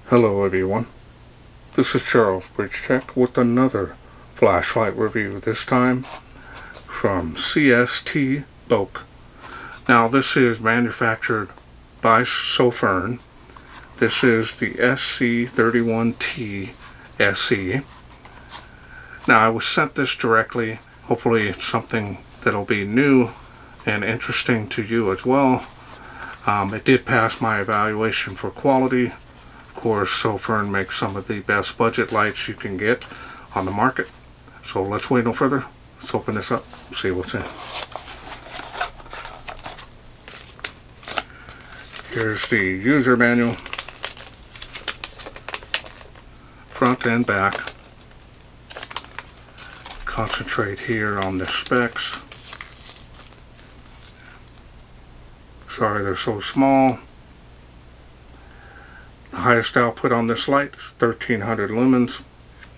Hello everyone, this is Charles BridgTec with another flashlight review, this time from CSTEBOKE. Now this is manufactured by Sofirn. This is the SC31T SE. Now I was sent this directly. Hopefully it's something that'll be new and interesting to you as well. It did pass my evaluation for quality. Of course, Sofirn makes some of the best budget lights you can get on the market. So let's wait no further. Let's open this up, see what's in. Here's the user manual, front and back. Concentrate here on the specs. Sorry they're so small. The highest output on this light is 1300 lumens.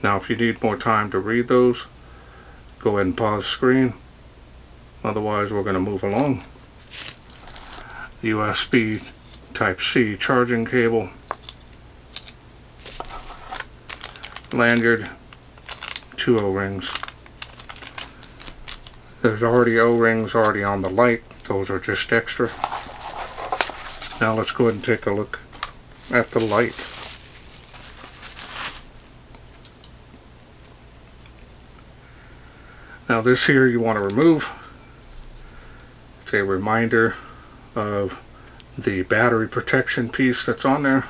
Now if you need more time to read those, go ahead and pause the screen. Otherwise we're going to move along. USB Type-C charging cable. Lanyard. 2 O-rings. There's already O-rings already on the light. Those are just extra. Now let's go ahead and take a look at the light. Now this here you want to remove. It's a reminder of the battery protection piece that's on there.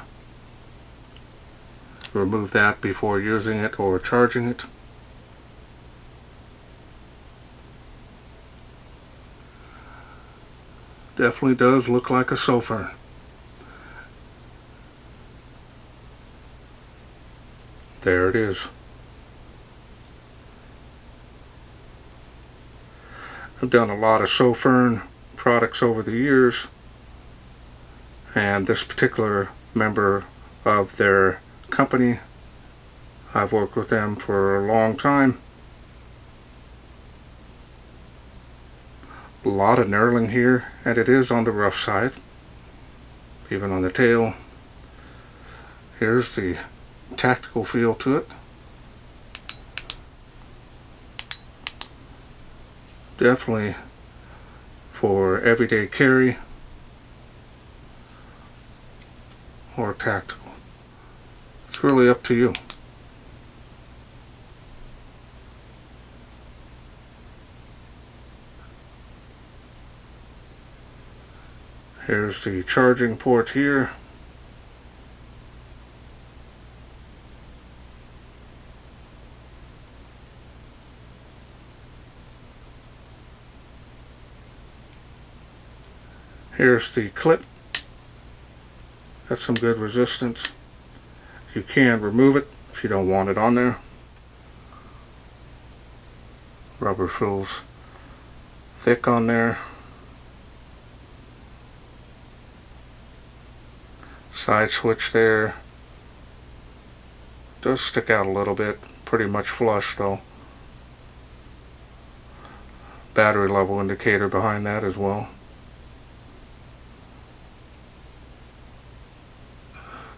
Remove that before using it or charging it. Definitely does look like a Sofirn. There it is. I've done a lot of Sofirn products over the years, and this particular member of their company, I've worked with them for a long time. A lot of knurling here, and it is on the rough side, even on the tail. Here's the tactical feel to it. Definitely for everyday carry or tactical. It's really up to you. Here's the charging port here. Here's the clip. Got some good resistance. You can remove it if you don't want it on there. Rubber feels thick on there. Side switch there. Does stick out a little bit. Pretty much flush though. Battery level indicator behind that as well.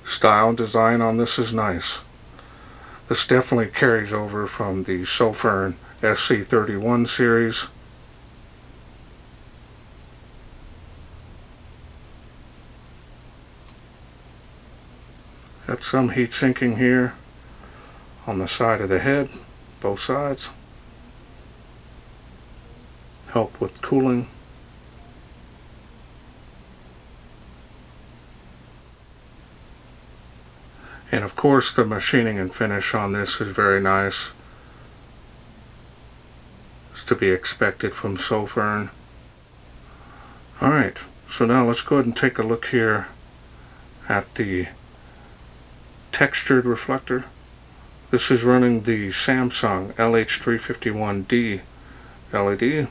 Style and design on this is nice. This definitely carries over from the Sofirn SC31 series. Got some heat sinking here on the side of the head, both sides. Help with cooling. And of course the machining and finish on this is very nice. It's to be expected from Sofirn. Alright, so now let's go ahead and take a look here at the textured reflector. This is running the Samsung LH351D LED.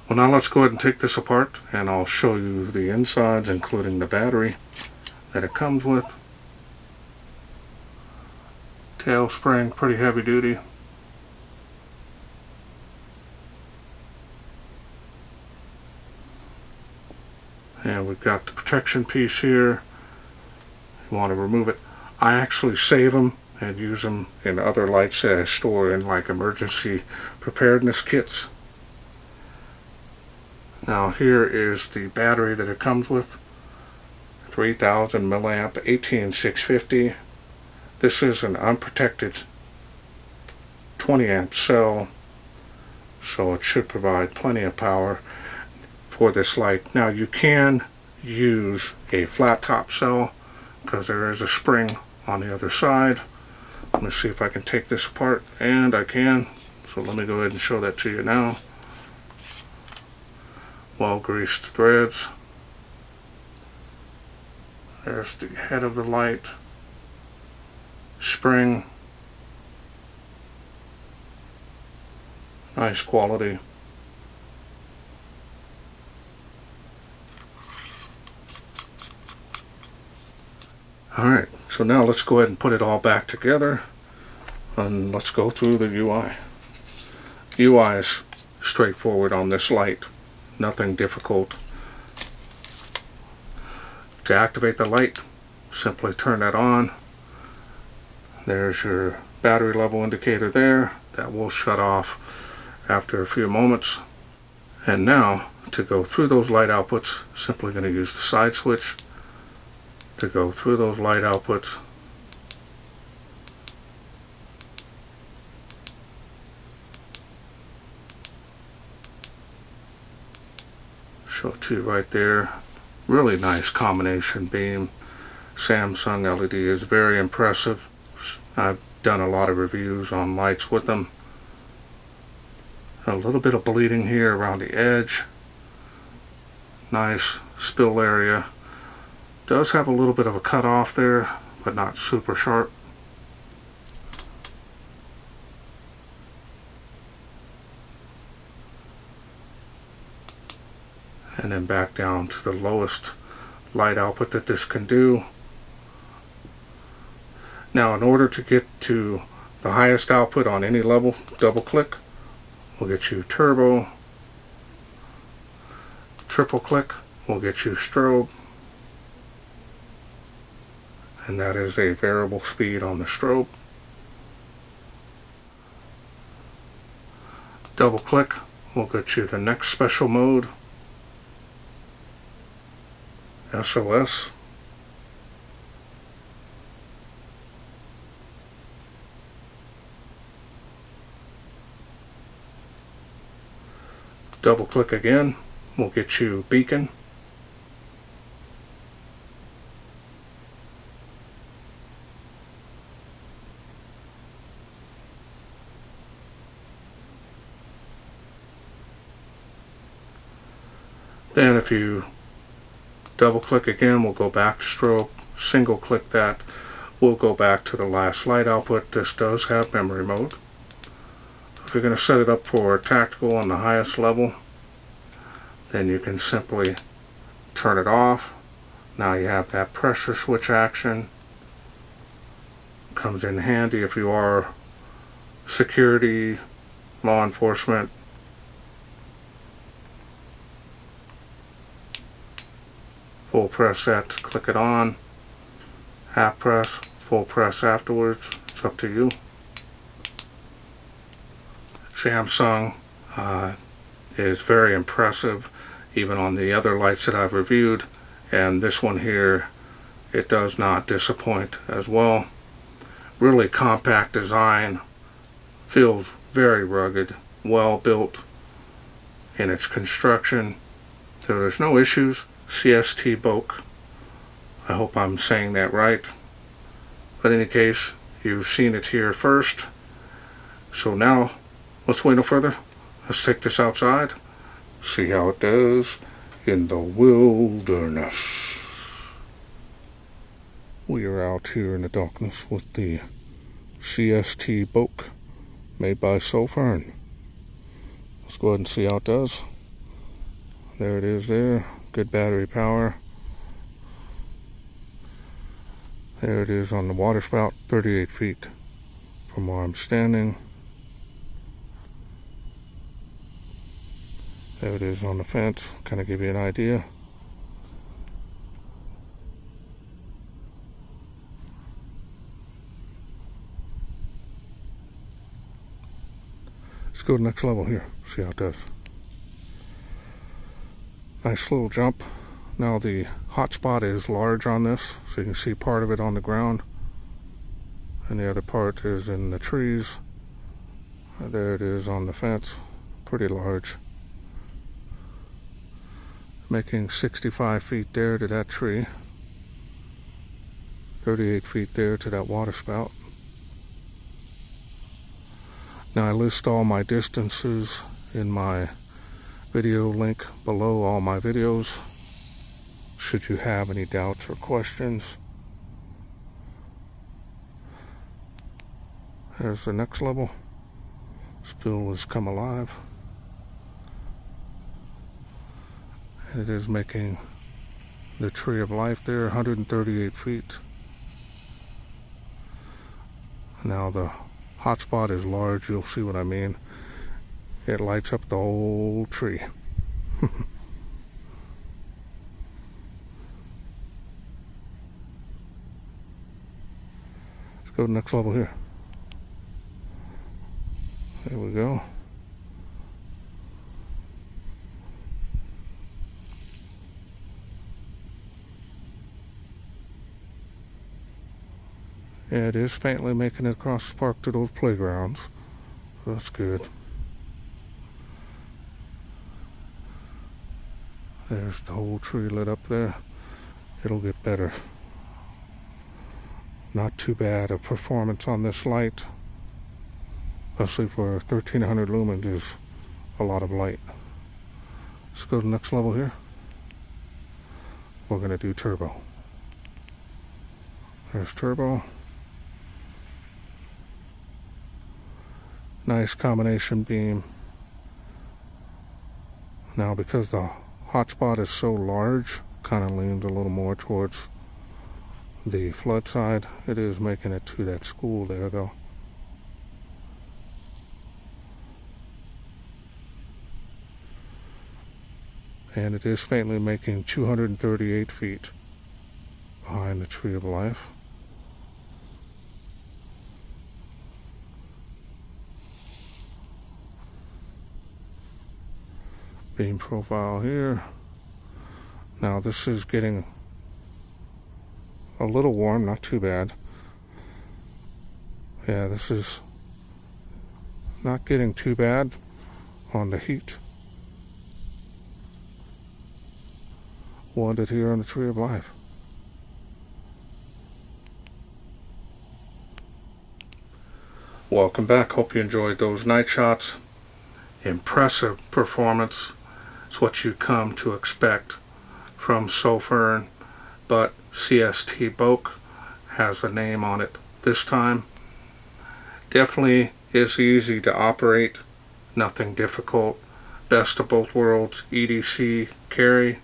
Well, now let's go ahead and take this apart and I'll show you the insides, including the battery that it comes with. Tail spring, pretty heavy duty. And we've got the protection piece here. You want to remove it. I actually save them and use them in other lights that I store in, like emergency preparedness kits. Now here is the battery that it comes with. 3000 milliamp 18650. This is an unprotected 20 amp cell, so it should provide plenty of power for this light. Now you can use a flat top cell because there is a spring on the other side. Let me see if I can take this apart, and I can. So let me go ahead and show that to you now. Well greased threads. There's the head of the light, spring, nice quality. Alright, so now let's go ahead and put it all back together, and let's go through the UI. UI is straightforward on this light, nothing difficult. To activate the light, simply turn that on. There's your battery level indicator there. That will shut off after a few moments. And now, to go through those light outputs, simply going to use the side switch to go through those light outputs. Show it to you right there. Really nice combination beam. Samsung LED is very impressive. I've done a lot of reviews on lights with them. A little bit of bleeding here around the edge. Nice spill area. Does have a little bit of a cut off there, but not super sharp. And then back down to the lowest light output that this can do. Now in order to get to the highest output on any level, double click will get you turbo. Triple click will get you strobe. And that is a variable speed on the strobe. Double click will get you the next special mode, SOS. Double click again will get you beacon. Then if you double click again, we'll go back to strobe. Single click that, we'll go back to the last light output. This does have memory mode. If you're going to set it up for tactical on the highest level, then you can simply turn it off. Now you have that pressure switch action. Comes in handy if you are security, law enforcement. Full press that to click it on. Half press, full press afterwards. It's up to you. Samsung is very impressive, even on the other lights that I've reviewed, and this one here, it does not disappoint as well. Really compact design, feels very rugged, well built in its construction, so there's no issues. CSTEBOKE, I hope I'm saying that right, but in any case, you've seen it here first. So now let's wait no further. Let's take this outside, see how it does in the wilderness. We are out here in the darkness with the CSTEBOKE made by Sofirn. Let's go ahead and see how it does. There it is there. Good battery power. There it is on the water spout, 38 feet from where I'm standing. There it is on the fence, kind of give you an idea. go to the next level here, see how it does. Nice little jump. Now the hotspot is large on this, so you can see part of it on the ground, and the other part is in the trees. There it is on the fence, pretty large. Making 65 feet there to that tree, 38 feet there to that water spout. Now I list all my distances in my video link below all my videos, should you have any doubts or questions. There's the next level. Still has come alive. And it is making the tree of life there, 138 feet. Now the hotspot is large, you'll see what I mean. It lights up the whole tree. Let's go to the next level here. There we go. Yeah, it is faintly making it across the park to those playgrounds. So that's good. There's the whole tree lit up there. It'll get better. Not too bad a performance on this light. Especially for 1300 lumens is a lot of light. Let's go to the next level here. We're going to do turbo. There's turbo. Nice combination beam. Now because the hotspot is so large, kind of leans a little more towards the flood side. It is making it to that school there though. And it is faintly making 238 feet behind the tree of life. Beam profile here. Now this is getting a little warm, not too bad. Yeah, this is not getting too bad on the heat. Wanted here on the tree of life. Welcome back. Hope you enjoyed those night shots. Impressive performance. It's what you come to expect from Sofirn, but CSTEBOKE has a name on it this time. Definitely is easy to operate, nothing difficult. Best of both worlds, EDC carry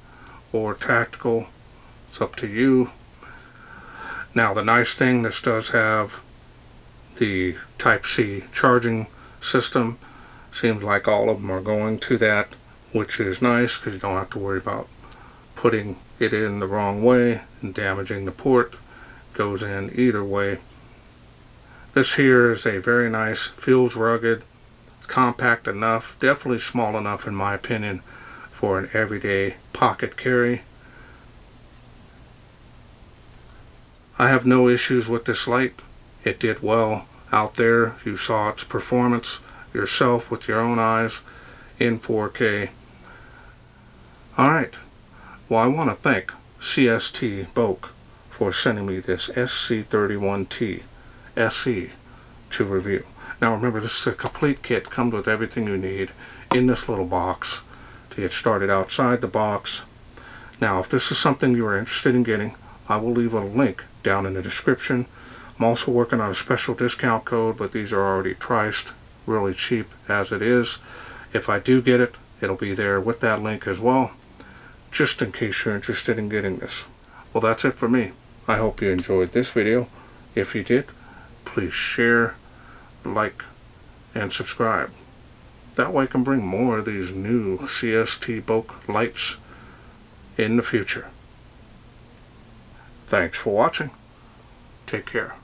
or tactical, it's up to you. Now the nice thing, this does have the Type-C charging system. Seems like all of them are going to that, which is nice because you don't have to worry about putting it in the wrong way and damaging the port. Goes in either way. This here is a very nice, feels rugged, compact enough, definitely small enough in my opinion for an everyday pocket carry. I have no issues with this light. It did well out there. You saw its performance yourself with your own eyes in 4K. Alright, well I want to thank CSTEBOKE for sending me this SC31T SE to review. Now remember, this is a complete kit, comes with everything you need in this little box to get started outside the box. Now if this is something you are interested in getting, I will leave a link down in the description. I'm also working on a special discount code, but these are already priced really cheap as it is. If I do get it, it'll be there with that link as well, just in case you're interested in getting this. Well, that's it for me. I hope you enjoyed this video. If you did, please share, like, and subscribe. That way I can bring more of these new CSTEBOKE lights in the future. Thanks for watching. Take care.